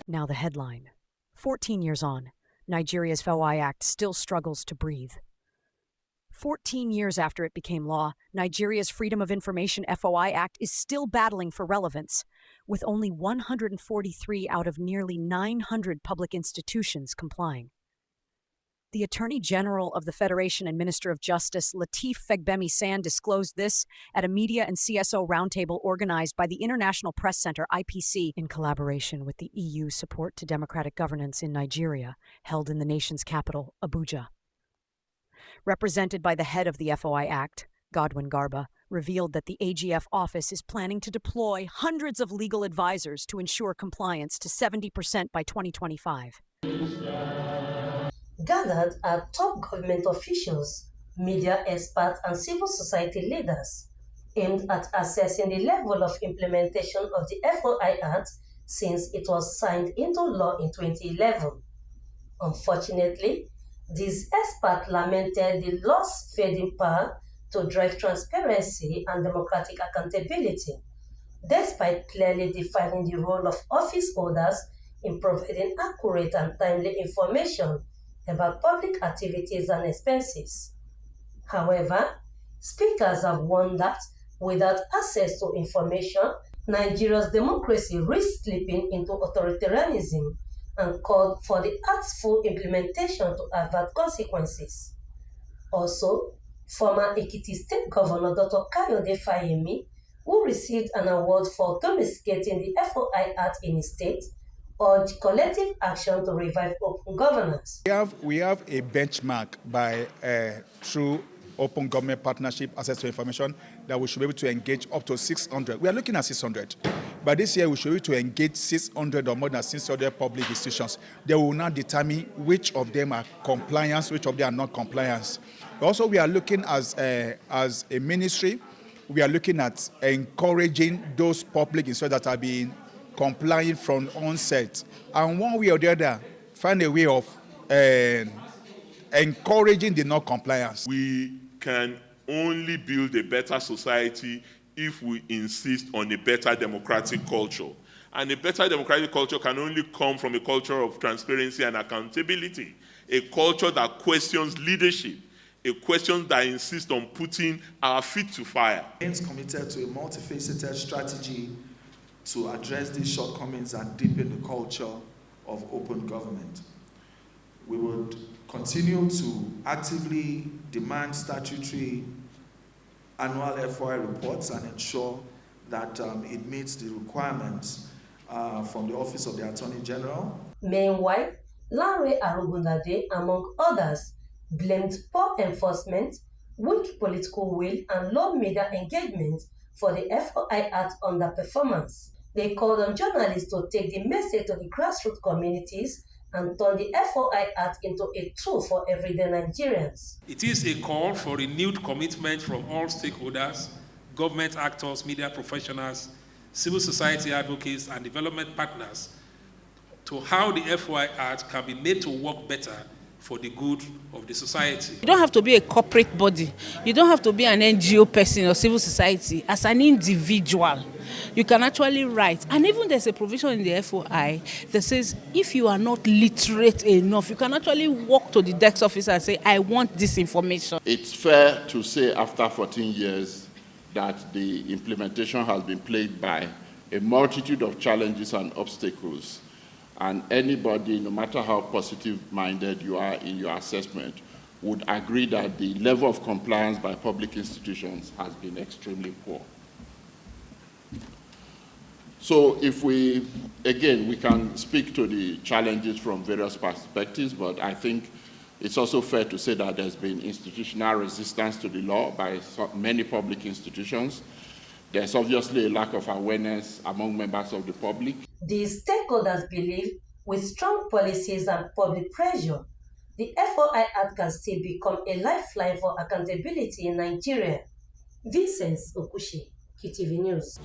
Now the headline. 14 years on, Nigeria's FOI Act still struggles to breathe. 14 years after it became law, Nigeria's Freedom of Information FOI Act is still battling for relevance, with only 143 out of nearly 900 public institutions complying. The Attorney General of the Federation and Minister of Justice, Lateef Fagbemi-San, disclosed this at a media and CSO roundtable organized by the International Press Center, IPC, in collaboration with the EU Support to Democratic Governance in Nigeria, held in the nation's capital, Abuja. Represented by the head of the FOI Act, Godwin Garba, revealed that the AGF office is planning to deploy hundreds of legal advisors to ensure compliance to 70% by 2025. Gathered are top government officials, media experts, and civil society leaders, aimed at assessing the level of implementation of the FOI Act since it was signed into law in 2011. Unfortunately, these experts lamented the law's fading power to drive transparency and democratic accountability, despite clearly defining the role of office holders in providing accurate and timely information about public activities and expenses. However, speakers have warned that without access to information, Nigeria's democracy risks slipping into authoritarianism and called for the Act's full implementation to avert consequences. Also, former Ekiti State Governor Dr. Kayode Fayemi, who received an award for domesticating the FOI Act in his state, urged collective action to revive open governance. We have a benchmark by through open government partnership access to information that we should be able to engage up to 600. We are looking at 600. But this year we should be able to engage 600 or more than 600 public institutions. They will now determine which of them are compliance, which of them are not compliance. Also, we are looking as a ministry, we are looking at encouraging those public institutions that are being complying from onset, and one way or the other, find a way of encouraging the non-compliance. We can only build a better society if we insist on a better democratic culture. And a better democratic culture can only come from a culture of transparency and accountability, a culture that questions leadership, a question that insists on putting our feet to fire. Remains committed to a multifaceted strategy to address these shortcomings and deepen the culture of open government. We would continue to actively demand statutory annual FOI reports and ensure that it meets the requirements from the Office of the Attorney General. Meanwhile, Lanre Arugundade, among others, blamed poor enforcement, weak political will, and low media engagement for the FOI Act underperformance. They called on journalists to take the message to the grassroots communities and turn the FOI Act into a tool for everyday Nigerians. It is a call for renewed commitment from all stakeholders, government actors, media professionals, civil society advocates, and development partners to how the FOI Act can be made to work better for the good of the society. You don't have to be a corporate body. You don't have to be an NGO person or civil society. As an individual, you can actually write. And even there's a provision in the FOI that says if you are not literate enough, you can actually walk to the desk officer and say, I want this information. It's fair to say after 14 years that the implementation has been plagued by a multitude of challenges and obstacles. And anybody, no matter how positive-minded you are in your assessment, would agree that the level of compliance by public institutions has been extremely poor. So if we can speak to the challenges from various perspectives, but I think it's also fair to say that there's been institutional resistance to the law by many public institutions. There's obviously a lack of awareness among members of the public. These stakeholders believe with strong policies and public pressure, the FOI Act can still become a lifeline for accountability in Nigeria. Vincent Okushi, QTV News.